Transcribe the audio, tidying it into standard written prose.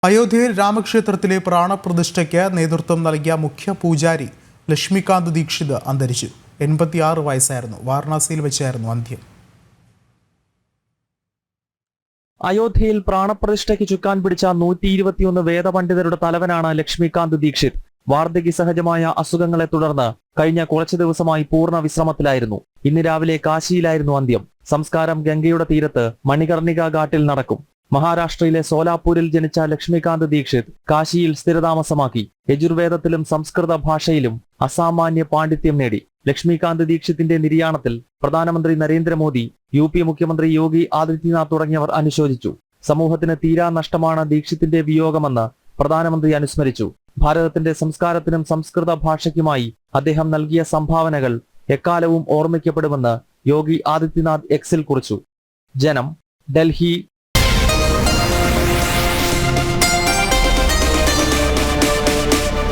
അയോധ്യയിൽ രാമക്ഷേത്രത്തിലെ പ്രാണപ്രതിഷ്ഠയ്ക്ക് നേതൃത്വം നൽകിയ മുഖ്യ പൂജാരി ലക്ഷ്മികാന്ത് ദീക്ഷിത് അന്തരിച്ചു. 86 വയസ്സായിരുന്നു. വാരണാസിയിൽ വെച്ചായിരുന്നു അന്ത്യം. അയോധ്യയിൽ പ്രാണപ്രതിഷ്ഠയ്ക്ക് ചുക്കാൻ പിടിച്ച 121 വേദപണ്ഡിതരുടെ തലവനാണ് ലക്ഷ്മികാന്ത് ദീക്ഷിത്. വാർദ്ധക്യ സഹജമായ അസുഖങ്ങളെ തുടർന്ന് കഴിഞ്ഞ കുറച്ചു ദിവസമായി പൂർണ്ണ വിശ്രമത്തിലായിരുന്നു. ഇന്ന് രാവിലെ കാശിയിലായിരുന്നു അന്ത്യം. സംസ്കാരം ഗംഗയുടെ തീരത്ത് മണികർണിക ഘാട്ടിൽ നടക്കും. മഹാരാഷ്ട്രയിലെ സോലാപൂരിൽ ജനിച്ച ലക്ഷ്മികാന്ത് ദീക്ഷിത് കാശിയിൽ സ്ഥിരതാമസമാക്കി. യജുർവേദത്തിലും സംസ്കൃത ഭാഷയിലും അസാമാന്യ പാണ്ഡിത്യം നേടി. ലക്ഷ്മികാന്ത് ദീക്ഷിതിന്റെ നിര്യാണത്തിൽ പ്രധാനമന്ത്രി നരേന്ദ്രമോദി, UP മുഖ്യമന്ത്രി യോഗി ആദിത്യനാഥ് തുടങ്ങിയവർ അനുശോചിച്ചു. സമൂഹത്തിന് തീരാ നഷ്ടമാണ് ദീക്ഷിതിന്റെ വിയോഗമെന്ന് പ്രധാനമന്ത്രി അനുസ്മരിച്ചു. ഭാരതത്തിന്റെ സംസ്കാരത്തിനും സംസ്കൃത ഭാഷയ്ക്കുമായി അദ്ദേഹം നൽകിയ സംഭാവനകൾ എക്കാലവും ഓർമ്മിക്കപ്പെടുമെന്ന് യോഗി ആദിത്യനാഥ് എക്സിൽ കുറിച്ചു. ജനം, ഡൽഹി.